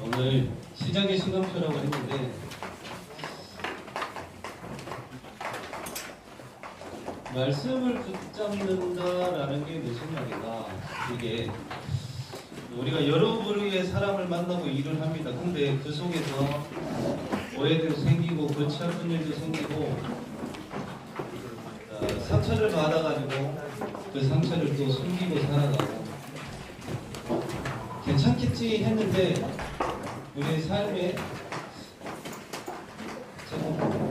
오늘 시작의 시간표라고 했는데 말씀을 붙잡는다라는 게 무슨 말인가? 이게 우리가 여러 부류의 사람을 만나고 일을 합니다. 근데 그 속에서 오해도 생기고 골치 아픈 일도 생기고 상처를 받아가지고 그 상처를 또 숨기고 살아가고 괜찮겠지 했는데 우리의 삶에 자꾸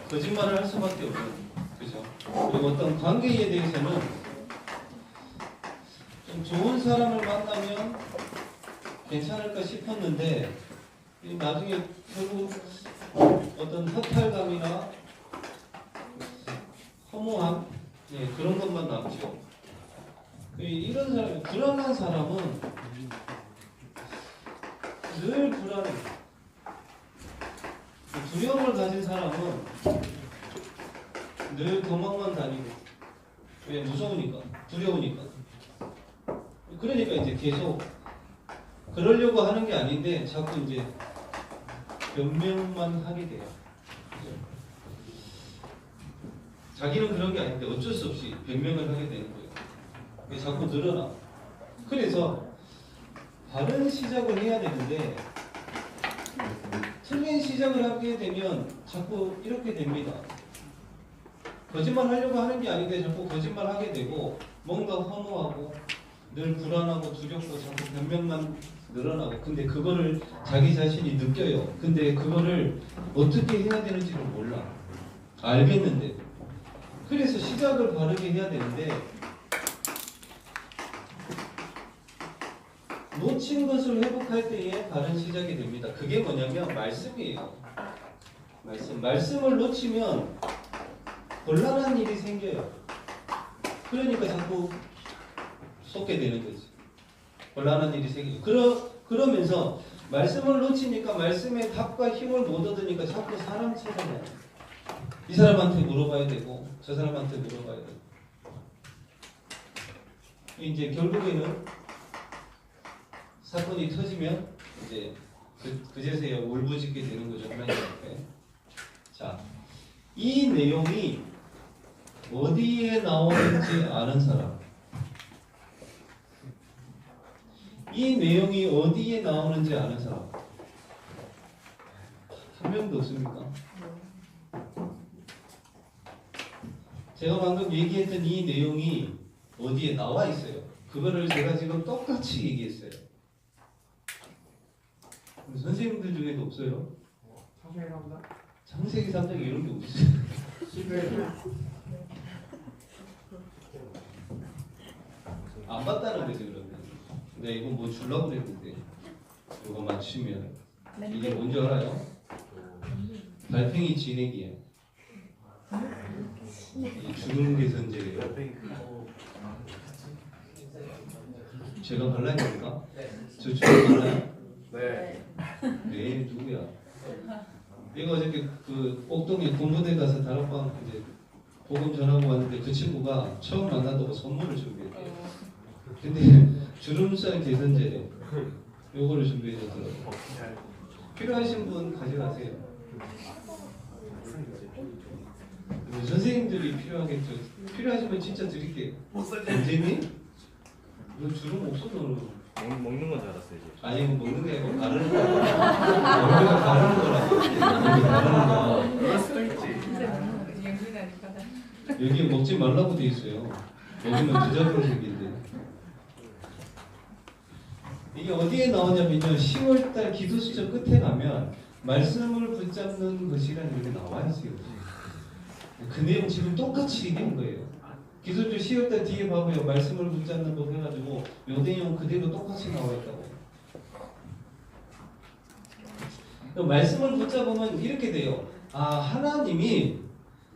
거짓말을 할 수밖에 없는, 그죠? 그리고 어떤 관계에 대해서는 좀 좋은 사람을 만나면 괜찮을까 싶었는데 나중에 결국 어떤 허탈감이나 허무함, 그런 것만 남죠. 이런 사람, 불안한 사람은 늘 불안해. 두려움을 가진 사람은 늘 도망만 다니고. 왜? 무서우니까, 두려우니까. 그러니까 이제 계속 그러려고 하는 게 아닌데 자꾸 이제 변명만 하게 돼요. 자기는 그런 게 아닌데 어쩔 수 없이 변명을 하게 되는 거예요. 자꾸 늘어나. 그래서 바른 시작을 해야 되는데 틀린 시작을 하게 되면 자꾸 이렇게 됩니다. 거짓말 하려고 하는 게 아닌데 자꾸 거짓말 하게 되고 뭔가 허무하고 늘 불안하고 두렵고 자꾸 변명만 늘어나고, 근데 그거를 자기 자신이 느껴요. 근데 그거를 어떻게 해야 되는지를 몰라. 알겠는데. 그래서 시작을 바르게 해야 되는데 놓친 것을 회복할 때에 바른 시작이 됩니다. 그게 뭐냐면 말씀이에요. 말씀을 놓치면 곤란한 일이 생겨요. 그러니까 자꾸 쏟게 되는 거지. 곤란한 일이 생겨요. 그러면서 말씀을 놓치니까 말씀의 답과 힘을 못 얻으니까 자꾸 사람 찾아가요. 이 사람한테 물어봐야 되고 저 사람한테 물어봐야 되고, 이제 결국에는 사건이 터지면 이제 그제서야 울부짖게 되는 거죠. 하나님 앞에. 자, 이 내용이 어디에 나오는지 아는 사람, 이 내용이 어디에 나오는지 아는 사람 한 명도 없습니까? 제가 방금 얘기했던 이 내용이 어디에 나와 있어요. 그거를 제가 지금 똑같이 얘기했어요. 선생님들 중에도 없어요? 창세기 3장? 창세기 3장 이런 게 없어요. 안 봤다는 거지 그러면. 내가 이거 뭐 주려고 그랬는데 이거 맞추면 이게 뭔지 알아요? 달팽이 진액이에요. 주름 개선제예요. 제가 발라니까? 저 주름 발라요? 네. 네, 누구야? 이거 어저께 그 옥동에 군부대 가서 다락방 이제 복음 전하고 왔는데 그 친구가 처음 만난다고 선물을 준비했대요. 근데 주름살 개선제 요거를 준비해줬더라고요. 필요하신 분 가져가세요. 선생님들이 필요하겠죠. 필요하신 분 진짜 드릴게요. 언제니? 너 주름 없어 너는? 먹는 건 줄 알았어요. 이제. 아니 이거 먹는 게 아니고 가르는 거야. 여기가 가르는 거라고. 여기 가르는 거. 그럴 수도 있지. 여기 먹지 말라고 돼 있어요. 먹으면 부작용 생긴대. 이게 어디에 나오냐면요. 10월달 기도수저 끝에 가면 말씀을 붙잡는 것이라는 게 나와 있어요. 그 내용 지금 똑같이 얘기한 거예요. 기도수저 10월달 뒤에 봐봐요. 말씀을 붙잡는 법 해가지고 요 내용 그대로 똑같이 나와 있다고. 말씀을 붙잡으면 이렇게 돼요. 아, 하나님이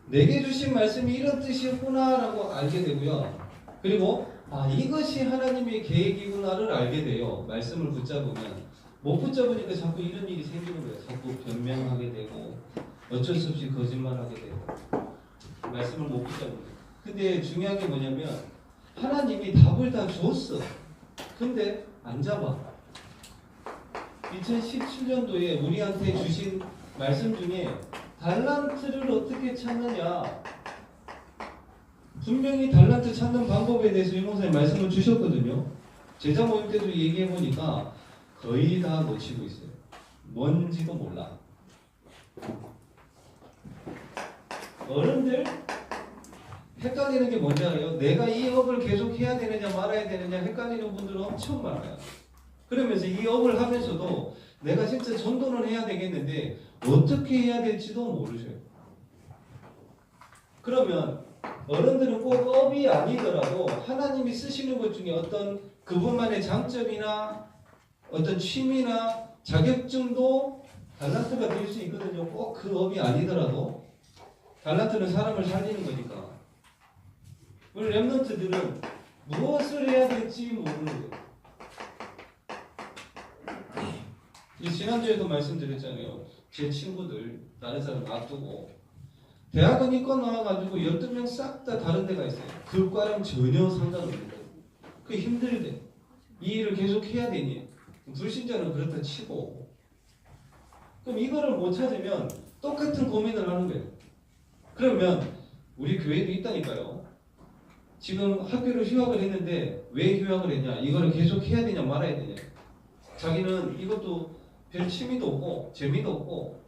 내게 주신 말씀이 이런 뜻이구나라고 알게 되고요. 그리고 아, 이것이 하나님의 계획이구나를 알게 돼요. 말씀을 붙잡으면. 못 붙잡으니까 자꾸 이런 일이 생기는 거예요. 자꾸 변명하게 되고 어쩔 수 없이 거짓말하게 되고 말씀을 못 붙잡는 거예요. 근데 중요한 게 뭐냐면 하나님이 답을 다 줬어. 근데 안 잡아. 2017년도에 우리한테 주신 말씀 중에 달란트를 어떻게 찾느냐, 분명히 달란트 찾는 방법에 대해서 유목사님 말씀을 주셨거든요. 제자 모임 때도 얘기해 보니까 거의 다 놓치고 있어요. 뭔지도 몰라. 어른들 헷갈리는 게 뭔지 알아요? 내가 이 업을 계속 해야 되느냐 말아야 되느냐 헷갈리는 분들은 엄청 많아요. 그러면서 이 업을 하면서도 내가 진짜 전도는 해야 되겠는데 어떻게 해야 될지도 모르셔요. 그러면 어른들은 꼭 업이 아니더라도 하나님이 쓰시는 것 중에 어떤 그분만의 장점이나 어떤 취미나 자격증도 달란트가 될 수 있거든요. 꼭 그 업이 아니더라도 달란트는 사람을 살리는 거니까. 우리 랩런트들은 무엇을 해야 될지 모르는 거예요. 지난주에도 말씀드렸잖아요. 제 친구들 다른 사람 놔두고 대학은 이과 나와가지고 12명 싹 다 다른 데가 있어요. 그 과랑 전혀 상관없는 거예요. 그 힘들대. 이 일을 계속 해야 되니. 불신자는 그렇다 치고. 그럼 이거를 못 찾으면 똑같은 고민을 하는 거예요. 그러면 우리 교회도 있다니까요. 지금 학교를 휴학을 했는데 왜 휴학을 했냐? 이거를 계속 해야 되냐 말아야 되냐? 자기는 이것도 별 취미도 없고 재미도 없고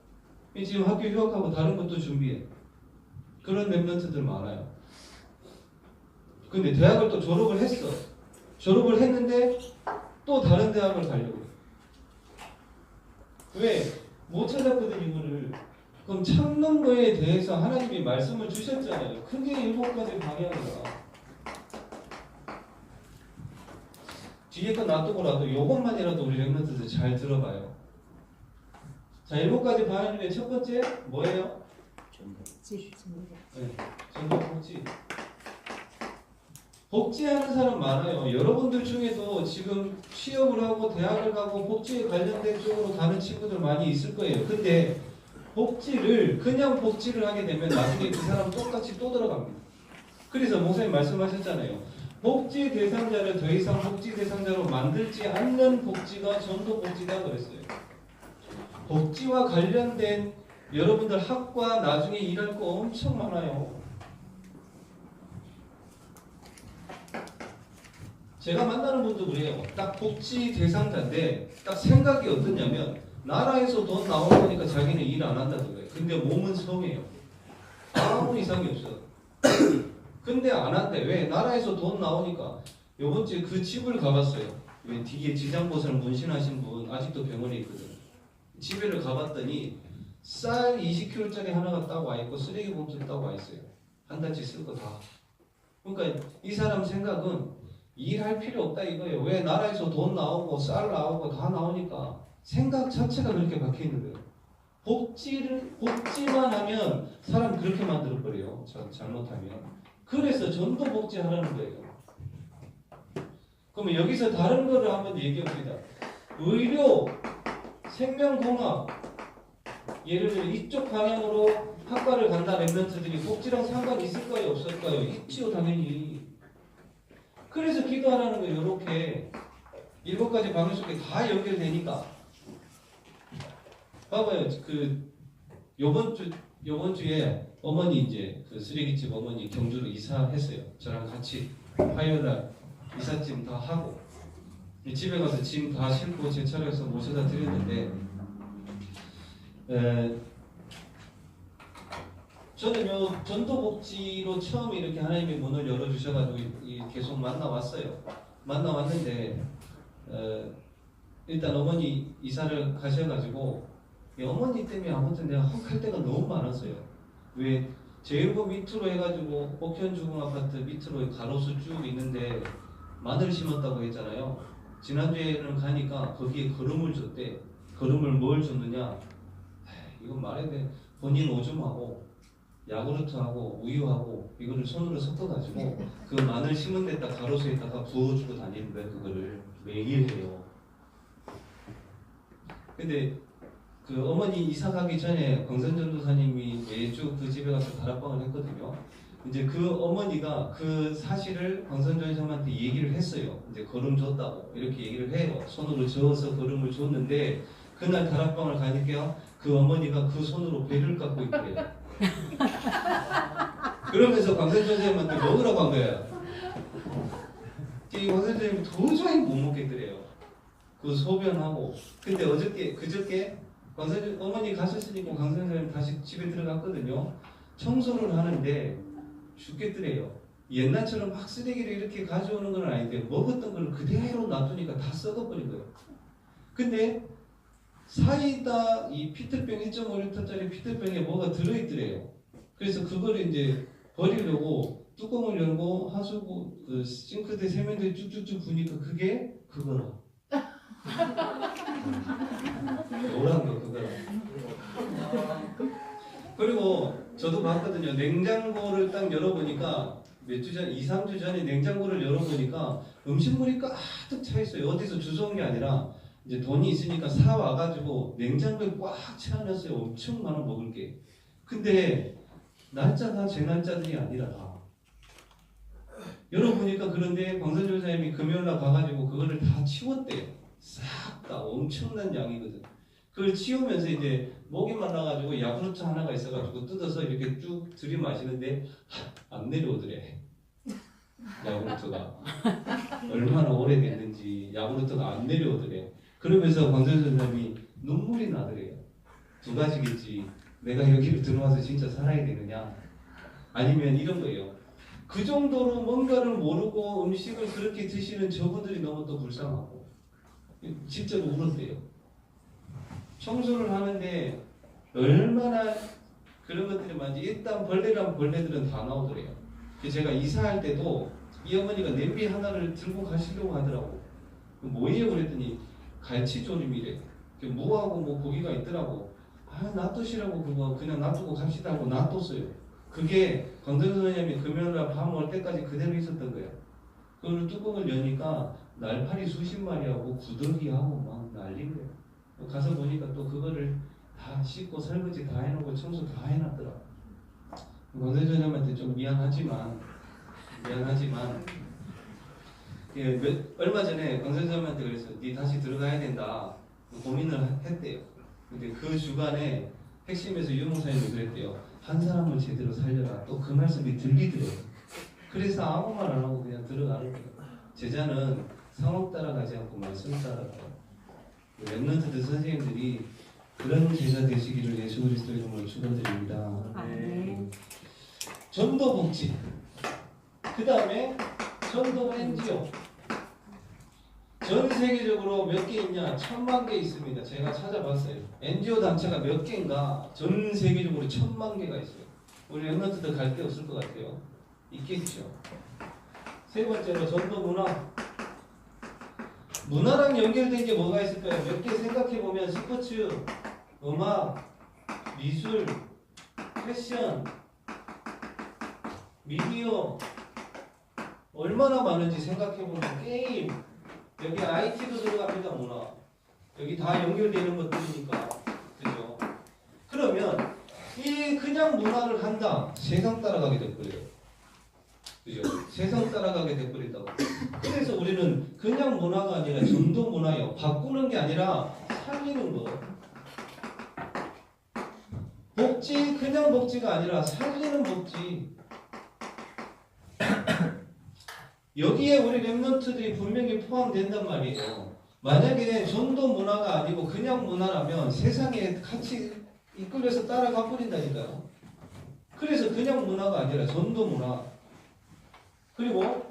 지금 학교 휴학하고 다른 것도 준비해. 그런 랩런트들 많아요. 근데 대학을 또 졸업을 했어. 졸업을 했는데 또 다른 대학을 가려고 해. 왜? 못 찾았거든 이거를. 그럼 찾는 거에 대해서 하나님이 말씀을 주셨잖아요. 크게 7가지 방향이다. 뒤에 거 놔두고라도 이것만이라도 우리 랩런트들 잘 들어봐요. 자, 7가지 방향 중에 첫 번째 뭐예요? 네, 전도 복지. 복지하는 사람 많아요. 여러분들 중에도 지금 취업을 하고 대학을 가고 복지에 관련된 쪽으로 가는 친구들 많이 있을 거예요. 근데 복지를 그냥 복지를 하게 되면 나중에 그 사람 똑같이 또 들어갑니다. 그래서 목사님 말씀하셨잖아요. 복지 대상자를 더 이상 복지 대상자로 만들지 않는 복지가 전도 복지다 그랬어요. 복지와 관련된 여러분들 학과 나중에 일할 거 엄청 많아요. 제가 만나는 분도 그래요. 딱 복지 대상자인데 딱 생각이 어떠냐면 나라에서 돈 나오는 거니까 자기는 일 안 한다고 그래요. 근데 몸은 성해요. 아무 이상이 없어. 근데 안 한대. 왜? 나라에서 돈 나오니까. 요번 주에 그 집을 가봤어요. 왜 뒤에 지장보살 문신하신 분 아직도 병원에 있거든. 집에를 가봤더니 쌀 20kg짜리 하나가 딱 와있고 쓰레기 봉투 딱 와있어요. 한 달치 쓸 거 다. 그러니까 이 사람 생각은 일할 필요 없다 이거예요. 왜? 나라에서 돈 나오고 쌀 나오고 다 나오니까 생각 자체가 그렇게 박혀있는 거예요. 복지만 하면 사람 그렇게 만들어버려요. 잘못하면. 그래서 전도 복지하라는 거예요. 그러면 여기서 다른 거를 한번 얘기해봅니다. 의료, 생명공학, 예를 들어 이쪽 방향으로 학과를 간다 랩런트들이 복지랑 상관이 있을까요? 없을까요? 있지요 당연히. 그래서 기도하라는 거예요. 이렇게 7가지 방향 속에 다 연결되니까. 봐봐요. 그 요번 주에 어머니 이제 그 쓰레기집 어머니 경주로 이사했어요. 저랑 같이 화요일날 이삿짐 다 하고 집에 가서 짐 다 싣고 제 차량에서 모셔다 드렸는데 저는 요 전도복지로 처음 이렇게 하나님이 문을 열어주셔가지고 계속 만나왔어요. 만나왔는데 일단 어머니 이사를 가셔가지고 어머니 때문에 아무튼 내가 헉할 때가 너무 많았어요. 왜 제일고 밑으로 해가지고 복현주공아파트 밑으로 가로수 쭉 있는데 마늘 심었다고 했잖아요. 지난주에는 가니까 거기에 거름을 줬대. 거름을 뭘 줬느냐? 이건 말해야 돼. 본인 오줌하고 야구르트하고 우유하고 이거를 손으로 섞어가지고 그 마늘 심은 데다 가로수에다가 부어주고 다니는 거예요. 그거를 매일 해요. 근데 그 어머니 이사 가기 전에 광선전도사님이 매주 그 집에 가서 다락방을 했거든요. 이제 그 어머니가 그 사실을 광선전 선생님한테 얘기를 했어요. 이제 걸음 줬다고 이렇게 얘기를 해요. 손으로 저어서 걸음을 줬는데 그날 다락방을 가니까 그 어머니가 그 손으로 배를 깎고 있대요. 그러면서 광선전 선생님한테 먹으라고 한 거야. 이 광선전 선생님이 도저히 못 먹겠더래요. 그 소변하고. 근데 그저께 광선전 어머니 가셨으니까 광선전 선생님 다시 집에 들어갔거든요. 청소를 하는데 죽겠더래요. 옛날처럼 막 쓰레기를 이렇게 가져오는 건 아닌데 먹었던 걸 그대로 놔두니까 다 썩어버린 거예요. 근데 사이다 이 피트병 1.5리터짜리 피트병에 뭐가 들어있더래요. 그래서 그거를 이제 버리려고 뚜껑을 열고 하수구 그 싱크대 세면대 쭉쭉쭉 부니까 그게 그거라. 노란 거 그거라. 그리고 저도 봤거든요. 냉장고를 딱 열어보니까 몇 주 전, 2, 3주 전에 냉장고를 열어보니까 음식물이 가득 차 있어요. 어디서 주워온 게 아니라 이제 돈이 있으니까 사 와가지고 냉장고에 꽉 채워놨어요. 엄청 많아 먹을 게. 근데 날짜가 제 날짜들이 아니라 다. 열어보니까 그런데 광선조 사님이 금요일날 가가지고 그거를 다 치웠대요. 싹 다 엄청난 양이거든. 그걸 치우면서 이제 목이 말라가지고 야구르트 하나가 있어가지고 뜯어서 이렇게 쭉 들이마시는데 안 내려오더래. 야구르트가 얼마나 오래됐는지 야구르트가 안 내려오더래. 그러면서 광선조 사님이 눈물이 나더래요. 두 가지겠지. 내가 여기를 들어와서 진짜 살아야 되느냐, 아니면 이런 거예요. 그 정도로 뭔가를 모르고 음식을 그렇게 드시는 저분들이 너무 또 불쌍하고 진짜로 울었대요. 청소를 하는데 얼마나 그런 것들이 많은지. 일단 벌레란 벌레들은 다 나오더래요. 제가 이사할 때도 이 어머니가 냄비 하나를 들고 가시려고 하더라고. 뭐예요? 그랬더니 갈치조림이래. 무하고 뭐 고기가 있더라고. 아, 놔두시라고 그거 그냥 놔두고 갑시다 하고 놔뒀어요. 그게 광선조 선생님이 금요일날 밤 올 때까지 그대로 있었던 거예요. 그걸 뚜껑을 여니까 날파리 수십 마리하고 구더기하고 막 난린 거예요. 가서 보니까 또 그거를 다 씻고 설거지 다 해놓고 청소 다 해놨더라. 광선조 선생님한테 좀 미안하지만 얼마 전에 광선조 선생님한테 그래서 니 다시 들어가야 된다 고민을 했대요. 근데 그 주간에 핵심에서 유목사님이 그랬대요. 한 사람을 제대로 살려라. 또 그 말씀이 들리더래요. 그래서 아무 말 안 하고 그냥 들어가는 거예요. 제자는 상업 따라가지 않고 말씀 따라가요. 랩런트들 선생님들이 그런 제자 되시기를 예수 그리스도 이름으로 축원드립니다. 아멘. 전도복지, 그 다음에 전도 NGO. 전 세계적으로 몇 개 있냐? 1000만 개 있습니다. 제가 찾아봤어요. NGO 단체가 몇 개인가? 전 세계적으로 1000만 개가 있어요. 우리 랩런트들 갈 데 없을 것 같아요. 있겠죠. 세 번째로 전도 문화. 문화랑 연결된 게 뭐가 있을까요? 몇 개 생각해보면 스포츠, 음악, 미술, 패션, 미디어 얼마나 많은지 생각해보면 게임, 여기 IT도 들어갑니다. 문화. 여기 다 연결되는 것들이니까. 그죠? 그러면 이 그냥 문화를 한다. 세상 따라가게 될 거예요. 그죠? 세상 따라가게 돼버린다고. 그래서 우리는 그냥 문화가 아니라 전도 문화예요. 바꾸는 게 아니라 살리는 거. 복지, 그냥 복지가 아니라 살리는 복지. 여기에 우리 랩런트들이 분명히 포함된단 말이에요. 만약에 전도 문화가 아니고 그냥 문화라면 세상에 같이 이끌려서 따라가 버린다니까요. 그래서 그냥 문화가 아니라 전도 문화. 그리고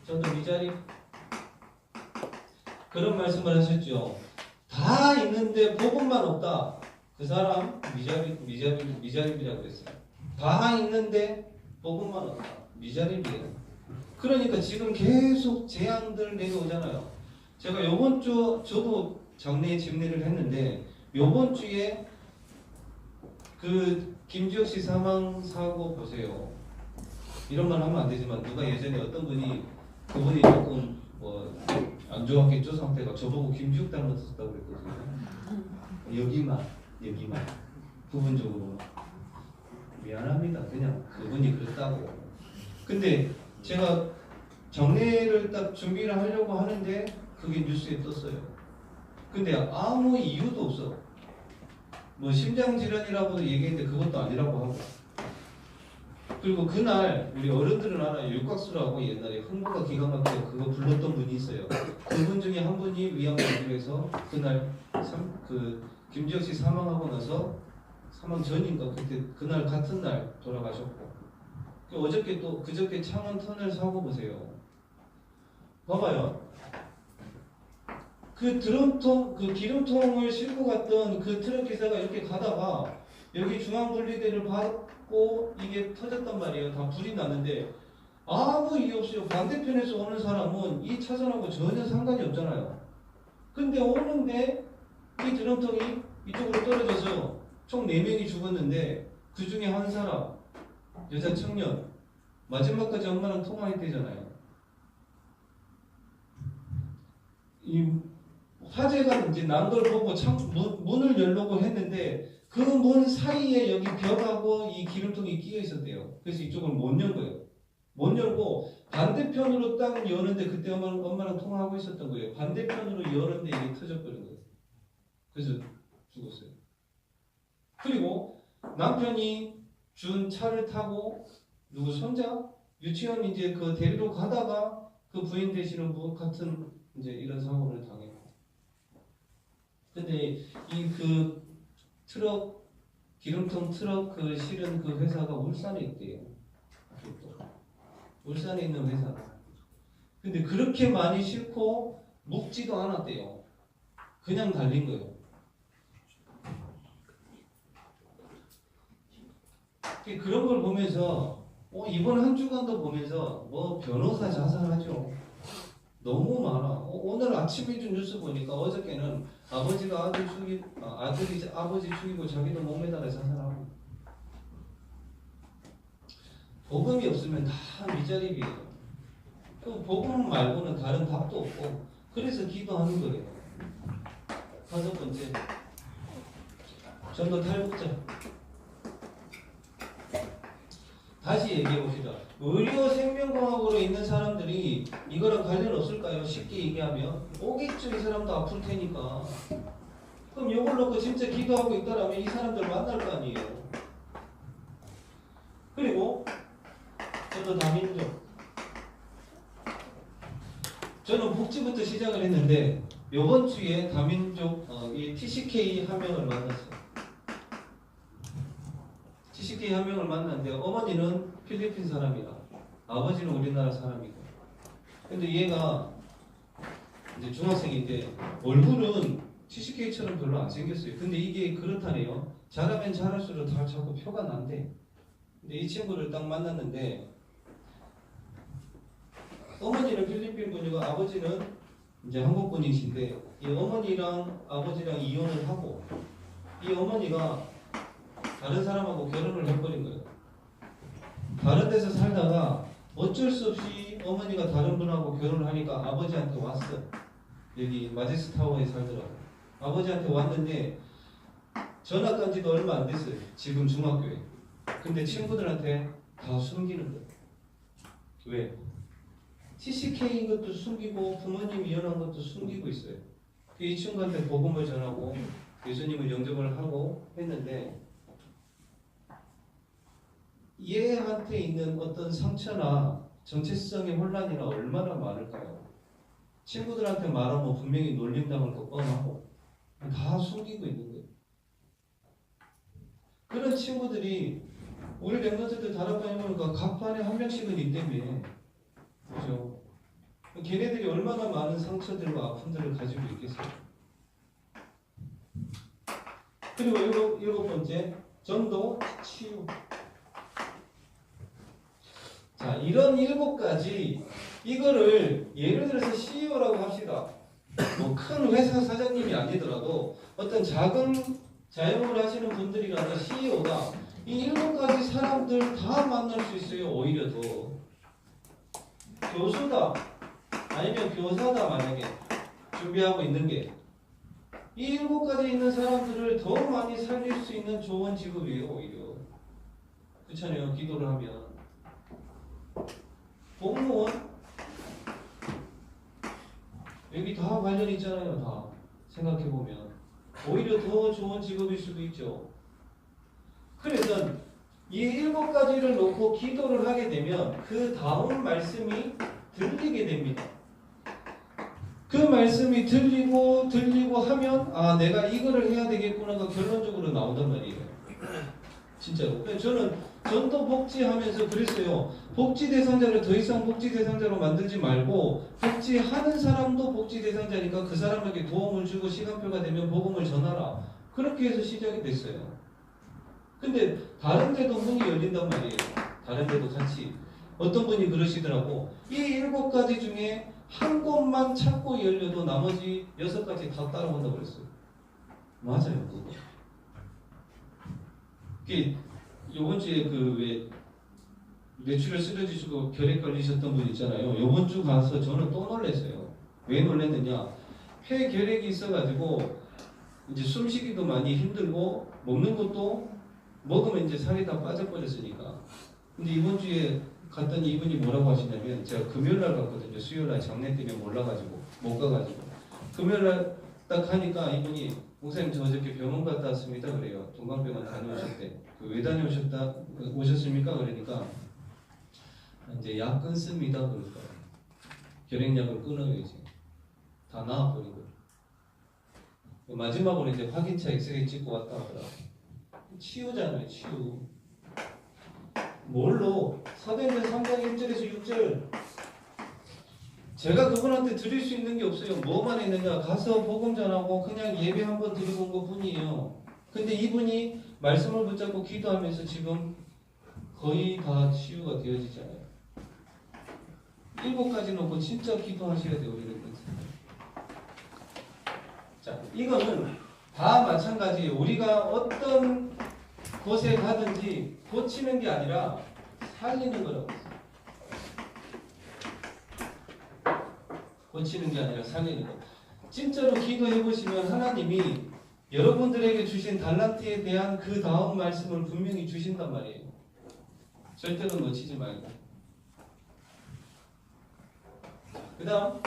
전도 미자립, 그런 말씀을 하셨죠. 다 있는데 복음만 없다. 그 사람 미자립이라고 그랬어요. 다 있는데 복음만 없다. 미자립이에요. 그러니까 지금 계속 재앙들 내려오잖아요. 제가 요번 주 저도 장례 집례를 했는데 요번 주에 그 김지혁 씨 사망 사고 보세요. 이런 말 하면 안 되지만 누가 예전에 어떤 분이 그분이 조금 뭐 안 좋았겠죠. 상태가 저보고 김지혁 닮았었다고 그랬거든요. 여기만 부분적으로. 미안합니다. 그냥 그분이 그랬다고. 근데 제가 정례를 딱 준비를 하려고 하는데 그게 뉴스에 떴어요. 근데 아무 이유도 없어. 뭐 심장질환이라고 얘기했는데 그것도 아니라고 하고. 그리고 그날 우리 어른들은 알아요. 육각수라고 옛날에 흥부가 기가 막혀 그거 불렀던 분이 있어요. 그분 중에 한 분이 위안부에서 그날 김지혁 씨 사망하고 나서 사망 전인가 그날 같은 날 돌아가셨고. 어저께 또 그저께 창원 터널 사고 보세요. 봐봐요. 그 드럼통, 그 기름통을 싣고 갔던 그 트럭 기사가 이렇게 가다가 여기 중앙분리대를 받고 이게 터졌단 말이에요. 다 불이 났는데 아무 이유 없어요. 반대편에서 오는 사람은 이 차선하고 전혀 상관이 없잖아요. 근데 오는데 이 드럼통이 이쪽으로 떨어져서 총 4명이 죽었는데 그 중에 한 사람, 여자 청년, 마지막까지 엄마랑 통화했대잖아요. 이 화재가 이제 난 걸 보고 문을 열려고 했는데 그 문 사이에 여기 벽하고 이 기름통이 끼어 있었대요. 그래서 이쪽을 못 연 거예요. 못 열고 반대편으로 딱 여는데 그때 엄마랑 통화하고 있었던 거예요. 반대편으로 여는데 이게 터져버린 거예요. 그래서 죽었어요. 그리고 남편이 준 차를 타고 누구 손자 유치원 이제 그 데리러 가다가 그 부인 되시는 분 같은 이제 이런 사고를 당했고. 근데 이 그 트럭 기름통 트럭 그 실은 그 회사가 울산에 있대요. 울산에 있는 회사. 근데 그렇게 많이 싣고 묵지도 않았대요. 그냥 달린 거예요. 그런 걸 보면서 이번 한 주간도 보면서 뭐 변호사 자살하죠. 너무 많아. 오늘 아침에 준 뉴스 보니까 어저께는 아버지가 아들이 아버지 죽이고 자기도 목매달아 자살하고. 복음이 없으면 다 미자립이에요. 그 복음 말고는 다른 답도 없고 그래서 기도하는 거예요. 5번째, 전도 탈북자. 다시 얘기해 봅시다. 의료 생명공학으로 있는 사람들이 이거랑 관련 없을까요? 쉽게 얘기하면 오겠죠. 이 사람도 아플 테니까. 그럼 이걸 놓고 진짜 기도하고 있다라면 이 사람들 만날 거 아니에요. 그리고 저도 다민족. 저는 복지부터 시작을 했는데 이번 주에 다민족 이 TCK 한 명을 만났어요. TCK 한 명을 만났는데 어머니는 필리핀 사람이라 아버지는 우리나라 사람이고. 근데 얘가 이제 중학생인데 얼굴은 TCK처럼 별로 안 생겼어요. 근데 이게 그렇다네요. 자라면 자랄수록 다 자꾸 표가 난대. 근데 이 친구를 딱 만났는데 어머니는 필리핀 분이고 아버지는 이제 한국 분이신데 이 어머니랑 아버지랑 이혼을 하고 이 어머니가 다른 사람하고 결혼을 해버린 거예요. 다른 데서 살다가 어쩔 수 없이 어머니가 다른 분하고 결혼을 하니까 아버지한테 왔어. 여기 마제스타워에 살더라고. 아버지한테 왔는데 전학 간 지도 얼마 안 됐어요. 지금 중학교에. 근데 친구들한테 다 숨기는 거예요. 왜? TCK인 것도 숨기고 부모님 이혼한 것도 숨기고 있어요. 이 친구한테 복음을 전하고 예수님을 영접을 하고 했는데 얘한테 있는 어떤 상처나 정체성의 혼란이나 얼마나 많을까요? 친구들한테 말하면 분명히 놀림당할 거 뻔하고 다 숨기고 있는 거예요. 그런 친구들이 우리 랩런트들 다락방에 보니까 각 반에 한 명씩은 있다며. 그죠? 걔네들이 얼마나 많은 상처들과 아픔들을 가지고 있겠어요. 그리고 일곱 번째, 전도, 치유. 자, 이런 7가지 이거를 예를 들어서 CEO라고 합시다. 뭐 큰 회사 사장님이 아니더라도 어떤 작은 자영업을 하시는 분들이라도 CEO가 이 7가지 사람들 다 만날 수 있어요. 오히려 더. 교수다 아니면 교사다 만약에 준비하고 있는 게 이 7가지 있는 사람들을 더 많이 살릴 수 있는 좋은 직업이에요. 오히려. 그렇잖아요. 기도를 하면 공무원 여기 다 관련이 있잖아요. 다 생각해보면 오히려 더 좋은 직업일 수도 있죠. 그래서 이 7가지를 놓고 기도를 하게 되면 그 다음 말씀이 들리게 됩니다. 그 말씀이 들리고 하면 아 내가 이거를 해야 되겠구나가 결론적으로 나온단 말이에요. 진짜로. 저는 전도 복지하면서 그랬어요. 복지 대상자를 더 이상 복지 대상자로 만들지 말고 복지하는 사람도 복지 대상자니까 그 사람에게 도움을 주고 시간표가 되면 복음을 전하라. 그렇게 해서 시작이 됐어요. 근데 다른 데도 문이 열린단 말이에요. 다른 데도 같이. 어떤 분이 그러시더라고. 이 7가지 중에 한 곳만 찾고 열려도 나머지 6가지 다 따라온다고 그랬어요. 맞아요. 그거. 요번 주에 그 왜 뇌출혈 쓰러지시고 결핵 걸리셨던 분 있잖아요. 요번 주 가서 저는 또 놀랐어요. 왜 놀랐느냐? 폐결핵이 있어가지고 이제 숨쉬기도 많이 힘들고 먹는 것도 먹으면 이제 살이 다 빠져버렸으니까. 근데 이번 주에 갔더니 이분이 뭐라고 하시냐면 제가 금요일날 갔거든요. 수요일날 장례 때문에 몰라가지고 못 가가지고 금요일날 딱 하니까 이분이 목사님 저 어저께 병원 갔다 왔습니다 그래요. 동강병원 다녀오셨대. 왜 오셨습니까? 그러니까 이제 약 끊습니다 그러니까 결핵약을 끊어요 이제 다 나아버린 거예요. 마지막으로 이제 확인차 엑스레이 찍고 왔다 하더라. 치유잖아요 치유. 뭘로? 사도행전 3장 1절에서 6절 제가 그분한테 드릴 수 있는 게 없어요. 뭐만 했느냐? 가서 복음 전하고 그냥 예배 한번 드리고 온 것 뿐이에요. 근데 이분이 말씀을 붙잡고 기도하면서 지금 거의 다 치유가 되어지잖아요. 7가지 놓고 진짜 기도하셔야 돼요. 우리는. 자, 이거는 다 마찬가지예요. 우리가 어떤 곳에 가든지 고치는 게 아니라 살리는 거라고 했어요. 고치는 게 아니라 살리는 거. 진짜로 기도해 보시면 하나님이 여러분들에게 주신 달란트에 대한 그 다음 말씀을 분명히 주신단 말이에요. 절대로 놓치지 말고. 그 다음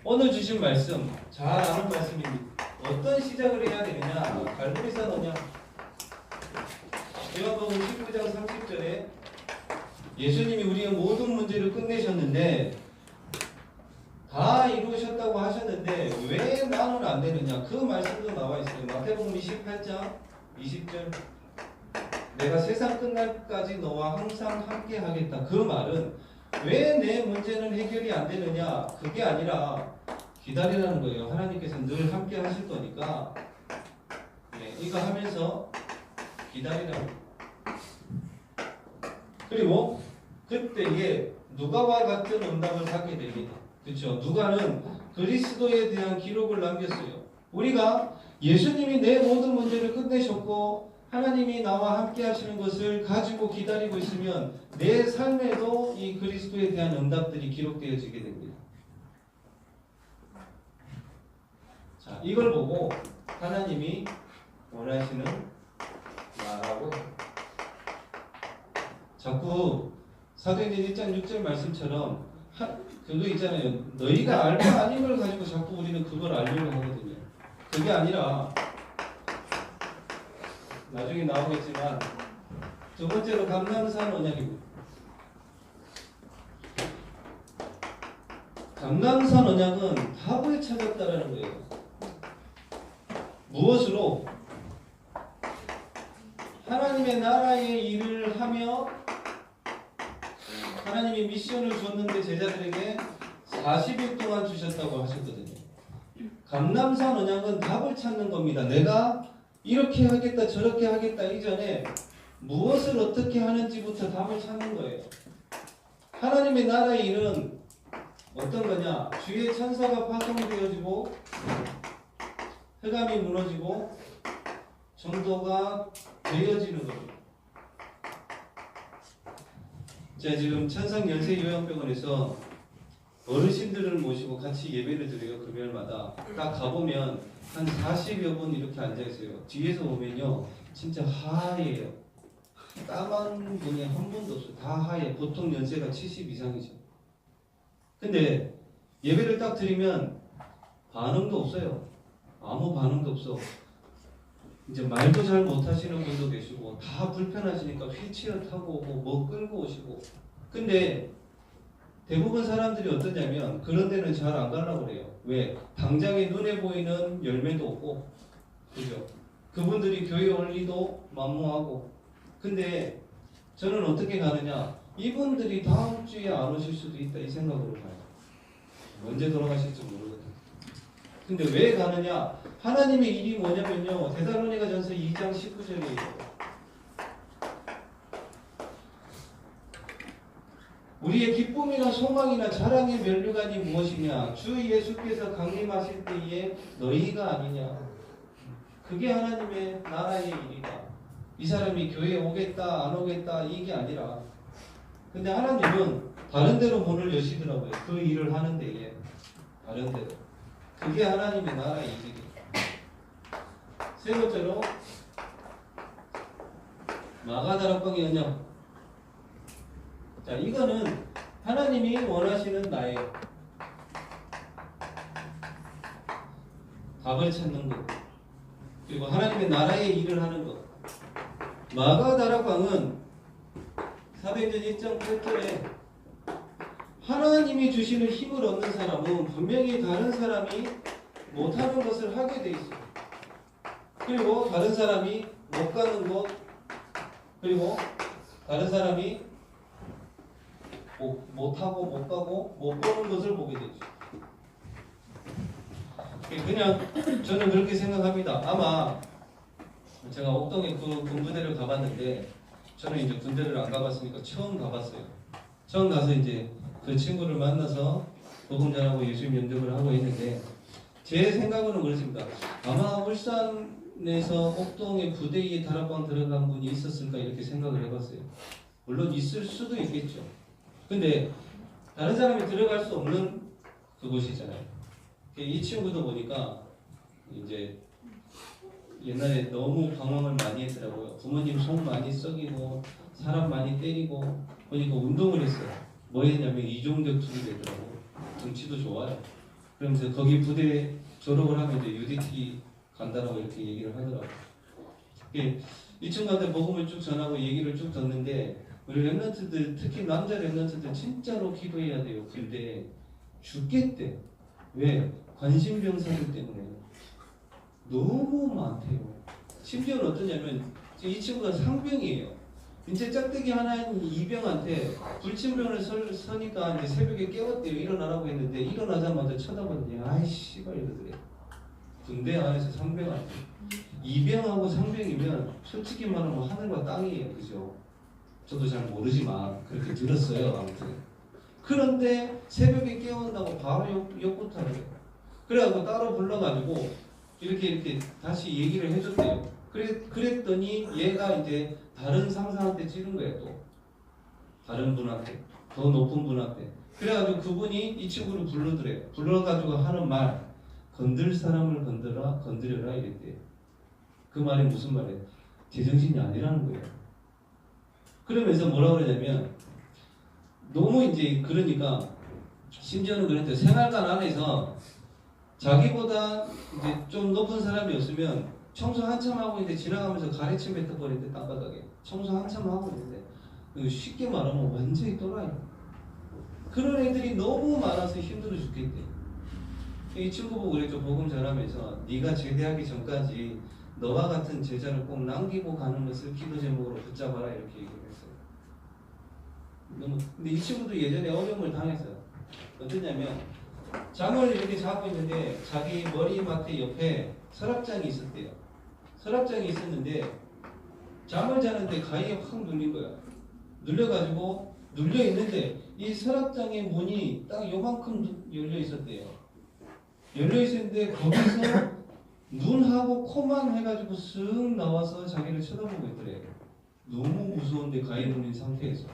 오늘 주신 말씀 잘 아는 말씀입니다. 어떤 시작을 해야 되느냐? 갈보리사 너냐? 요한복음 19장 30절에 예수님이 우리의 모든 문제를 끝내셨는데 다 이루셨다고 하셨는데 왜 나는 안 되느냐? 그 말씀도 나와 있어요. 마태복음 28장 20절 내가 세상 끝날까지 너와 항상 함께 하겠다. 그 말은 왜 내 문제는 해결이 안 되느냐? 그게 아니라 기다리라는 거예요. 하나님께서 늘 함께 하실 거니까 이거 하면서 기다리라고. 그리고 그때에 누가와 같은 응답을 받게 됩니다. 그렇죠? 누가는 그리스도에 대한 기록을 남겼어요. 우리가 예수님이 내 모든 문제를 끝내셨고 하나님이 나와 함께 하시는 것을 가지고 기다리고 있으면 내 삶에도 이 그리스도에 대한 응답들이 기록되어지게 됩니다. 자, 이걸 보고 하나님이 원하시는 말하고 자꾸 사도행전 1장 6절 말씀처럼 그거 있잖아요. 너희가 알고 아닌 걸 가지고 자꾸 우리는 그걸 알려고 하거든요. 그게 아니라 나중에 나오겠지만 두 번째로 감람산 언약입니다. 감람산 언약은 답을 찾았다라는 거예요. 무엇으로? 하나님의 나라의 일을 하며 하나님이 미션을 줬는데 제자들에게 40일 동안 주셨다고 하셨거든요. 감람산 언약은 답을 찾는 겁니다. 내가 이렇게 하겠다 저렇게 하겠다 이전에 무엇을 어떻게 하는지부터 답을 찾는 거예요. 하나님의 나라의 일은 어떤 거냐? 주의 천사가 파송되어지고 흑암이 무너지고 정도가 되어지는 겁니다. 제가 지금 천상연세요양병원에서 어르신들을 모시고 같이 예배를 드려요. 금요일마다. 딱 가보면 한 40여 분 이렇게 앉아있어요. 뒤에서 보면요 진짜 하얘요. 까만 분이 한 분도 없어요. 다 하얘. 보통 연세가 70 이상이죠. 근데 예배를 딱 드리면 반응도 없어요. 아무 반응도 없어. 이제 말도 잘 못하시는 분도 계시고 다 불편하시니까 휠체어 타고 오고 뭐 끌고 오시고. 근데 대부분 사람들이 어떠냐면 그런 데는 잘 안 가려고 그래요. 왜? 당장에 눈에 보이는 열매도 없고, 그죠? 그분들이 교회 올 리도 만무하고. 근데 저는 어떻게 가느냐? 이분들이 다음 주에 안 오실 수도 있다 이 생각으로 가요. 언제 돌아가실지 모르거든. 근데 왜 가느냐? 하나님의 일이 뭐냐면요. 데살로니가전서 2장 19절이에요. 우리의 기쁨이나 소망이나 자랑의 면류관이 무엇이냐? 주 예수께서 강림하실 때에 너희가 아니냐? 그게 하나님의 나라의 일이다. 이 사람이 교회에 오겠다 안 오겠다 이게 아니라, 근데 하나님은 다른 데로 문을 여시더라고요. 그 일을 하는 데에 다른 데로. 그게 하나님의 나라의 일이에요. 세 번째로 마가다락방의 언약. 자, 이거는 하나님이 원하시는 나예요. 답을 찾는 것, 그리고 하나님의 나라의 일을 하는 것. 마가다락방은 사도행전 1장 8절에 하나님이 주시는 힘을 얻는 사람은 분명히 다른 사람이 못하는 것을 하게 돼 있어요. 그리고 다른 사람이 못 가는 것, 그리고 다른 사람이 못하고 못 가고 못 보는 것을 보게 되죠. 그냥 저는 그렇게 생각합니다. 아마 제가 옥동에 그 군부대를 가봤는데, 저는 이제 군대를 안 가봤으니까 처음 가봤어요. 처음 가서 이제 그 친구를 만나서 복음 전하고 예수님 연습을 하고 있는데, 제 생각으로는 그렇습니다. 아마 울산에서 옥동에 부대에 다락방 들어간 분이 있었을까 이렇게 생각을 해봤어요. 물론 있을 수도 있겠죠. 근데 다른 사람이 들어갈 수 없는 그곳이잖아요. 이 친구도 보니까 이제 옛날에 너무 방황을 많이 했더라고요. 부모님 속 많이 썩이고 사람 많이 때리고, 보니까 운동을 했어요. 뭐 했냐면 이종격투기 되더라고. 등치도 좋아요. 그러면서 거기 부대 졸업을 하면 이제 UDT 간다라고 이렇게 얘기를 하더라고요. 이 친구한테 복음을 쭉 전하고 얘기를 쭉 듣는데, 우리 랩런트들, 특히 남자 랩런트들 진짜로 기도해야 돼요. 근데 죽겠대. 왜? 관심병사들 때문에 너무 많대요. 심지어는 어떠냐면 이 친구가 상병이에요. 이제 짝대기 하나인 이병한테 불침병을 서니까 이제 새벽에 깨웠대요. 일어나라고 했는데 일어나자마자 쳐다봤는데 아이 씨발 이러더래. 군대 안에서 상병한테. 이병하고 상병이면 솔직히 말하면 하늘과 땅이에요. 그죠? 저도 잘 모르지만 그렇게 들었어요. 아무튼. 그런데 새벽에 깨운다고 바로 욕부터 해요. 그래가지고 따로 불러가지고 이렇게 다시 얘기를 해줬대요. 그랬더니 얘가 이제 다른 상사한테 찌른 거예요. 또 다른 분한테, 더 높은 분한테. 그래가지고 그분이 이 친구를 불러더래요. 불러가지고 하는 말, 건들 사람을 건드려라 이랬대요. 그 말이 무슨 말이에요? 제정신이 아니라는 거예요. 그러면서 뭐라 그러냐면, 너무 이제 그러니까 심지어는 그런데 생활관 안에서 자기보다 이제 좀 높은 사람이 없으면 청소 한참 하고 있는데 지나가면서 가래침 뱉어버리는데 땅바닥에 청소 한참 하고 있는데, 쉽게 말하면 완전히 또라이. 그런 애들이 너무 많아서 힘들어 죽겠대. 이 친구 보고 그랬죠. 복음 전하면서 네가 제대하기 전까지 너와 같은 제자를 꼭 남기고 가는 것을 기도 제목으로 붙잡아라 이렇게 얘기를 했어요. 근데 이 친구도 예전에 어려움을 당했어요. 어떠냐면 잠을 이렇게 자고 있는데 자기 머리맡에 옆에 서랍장이 있었대요. 서랍장이 있었는데 잠을 자는데 가위에 확 눌린 거야. 눌려가지고 눌려 있는데 이 서랍장의 문이 딱 요만큼 열려 있었대요. 열려 있었는데 거기서 눈하고 코만 해가지고 쓱 나와서 자기를 쳐다보고 있더래요. 너무 무서운데 가위 눌린 상태에서.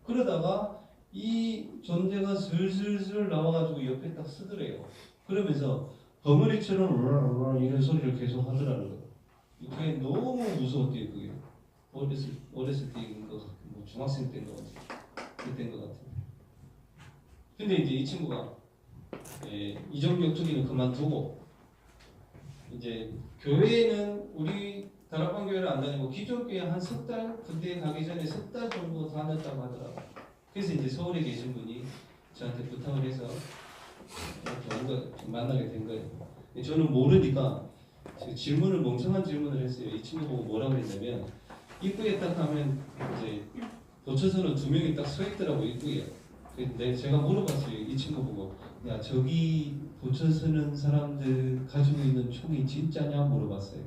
그러다가 이 존재가 슬슬슬 나와가지고 옆에 딱 쓰더래요. 그러면서 버무리처럼 이런 소리를 계속 하더라는 거예요. 그게 너무 무서웠대요. 그게. 어렸을 때인 거, 뭐 중학생 때인 거 그때인 것 같은데. 근데 이제 이 친구가 이종격 투기는 그만두고 이제 교회는 우리 다락방 교회를 안 다니고 기존 교회 한 석 달 군대에 가기 전에 석 달 정도 다녔다고 하더라고. 그래서 이제 서울에 계신 분이 저한테 부탁을 해서 이렇게 만나게 된 거예요. 근데 저는 모르니까 질문을 멍청한 질문을 했어요. 이 친구 보고 뭐라고 했냐면 입구에 딱 가면 이제 도처서는 2명이 딱 서 있더라고 입구에. 근데 제가 물어봤어요. 이 친구 보고 야 저기 도처서는 사람들 가지고 있는 총이 진짜냐 물어봤어요.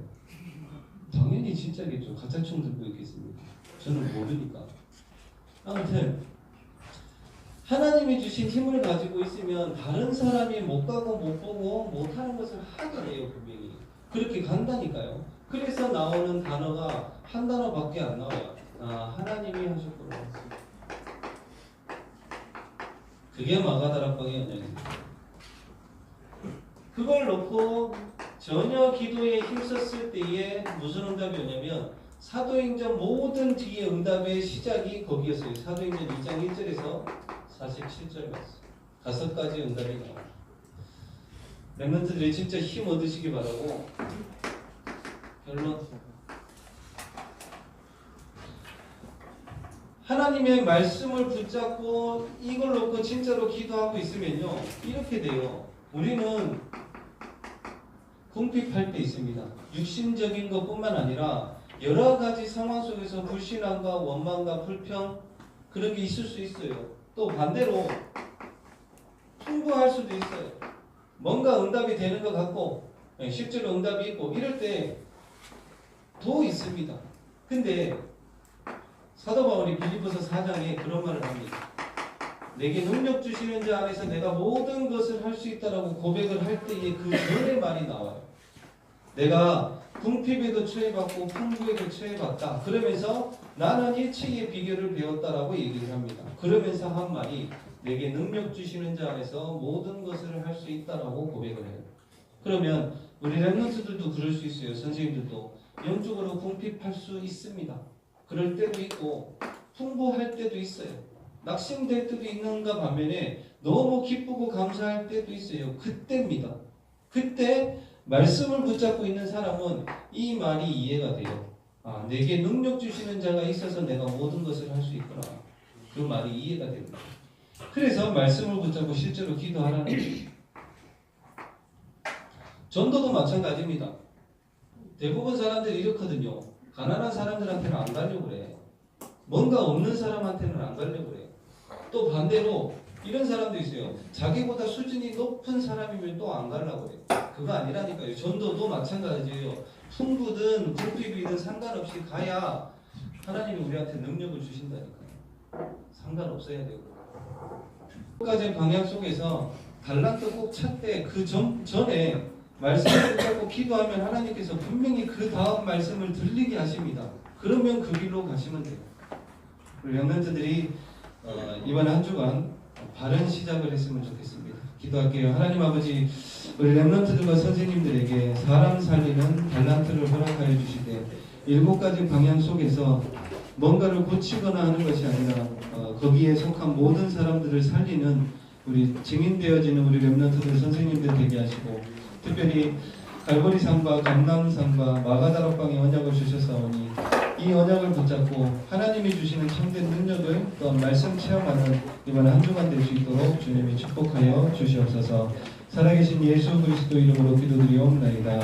당연히 진짜겠죠. 가짜 총 들고 있겠습니까? 저는 모르니까. 아무튼 하나님이 주신 힘을 가지고 있으면 다른 사람이 못 가고 못 보고 못하는 것을 하게 돼요. 분명히 그렇게 간다니까요. 그래서 나오는 단어가 한 단어밖에 안 나와요. 아 하나님이 하셨구나. 그게 마가다락방의 언약입니다. 그걸 놓고 전혀 기도에 힘썼을 때에 무슨 응답이 오냐면 사도행전 모든 뒤에 응답의 시작이 거기였어요. 사도행전 2장 1절에서 47절 말씀 5가지 응답이 나와요. 렘넌트들이 진짜 힘 얻으시기 바라고. 결론 하나님의 말씀을 붙잡고 이걸 놓고 진짜로 기도하고 있으면요 이렇게 돼요. 우리는 궁핍할 때 있습니다. 육신적인 것뿐만 아니라 여러 가지 상황 속에서 불신앙과 원망과 불평 그런 게 있을 수 있어요. 또 반대로 풍부할 수도 있어요. 뭔가 응답이 되는 것 같고 실제로 응답이 있고 이럴 때 도 있습니다. 근데 사도 바울이 빌립보서 4장에 그런 말을 합니다. 내게 능력 주시는 자 안에서 내가 모든 것을 할 수 있다라고 고백을 할 때에 그 전에 말이 나와요. 내가 궁핍에도 처해봤고 풍부에도 처해봤다. 그러면서 나는 일체의 비결을 배웠다라고 얘기를 합니다. 그러면서 한 말이 내게 능력 주시는 자 안에서 모든 것을 할 수 있다라고 고백을 해요. 그러면 우리 렘넌트들도 그럴 수 있어요. 선생님들도 영적으로 궁핍할 수 있습니다. 그럴 때도 있고 풍부할 때도 있어요. 낙심될 때도 있는가 반면에 너무 기쁘고 감사할 때도 있어요. 그때입니다. 그때 말씀을 붙잡고 있는 사람은 이 말이 이해가 돼요. 아, 내게 능력 주시는 자가 있어서 내가 모든 것을 할 수 있구나. 그 말이 이해가 됩니다. 그래서 말씀을 붙잡고 실제로 기도하라는 거예요. 전도도 마찬가지입니다. 대부분 사람들이 이렇거든요. 가난한 사람들한테는 안 가려고 그래. 뭔가 없는 사람한테는 안 가려고 그래. 또 반대로 이런 사람도 있어요. 자기보다 수준이 높은 사람이면 또 안 가려고 그래. 그거 아니라니까요. 전도도 마찬가지예요. 풍부든 궁핍이든 상관없이 가야 하나님이 우리한테 능력을 주신다니까요. 상관없어야 되고. 끝까지 방향 속에서 달란트 꼭 찾되 그 전에 말씀을 붙잡고 기도하면 하나님께서 분명히 그 다음 말씀을 들리게 하십니다. 그러면 그 길로 가시면 돼요. 우리 렘넌트들이 이번 한 주간 바른 시작을 했으면 좋겠습니다. 기도할게요. 하나님 아버지, 우리 렘넌트들과 선생님들에게 사람 살리는 달란트를 허락하여 주시되 7가지 방향 속에서 뭔가를 고치거나 하는 것이 아니라 거기에 속한 모든 사람들을 살리는 우리 증인되어지는 우리 렘넌트들 선생님들 되게 하시고 특별히 갈보리산과 감남산과 마가다락방의 언약을 주셨사오니 이 언약을 붙잡고 하나님이 주시는 참된 능력을 또 말씀 체험하는 이번 한 주간 될 수 있도록 주님이 축복하여 주시옵소서. 살아계신 예수 그리스도 이름으로 기도드리옵나이다.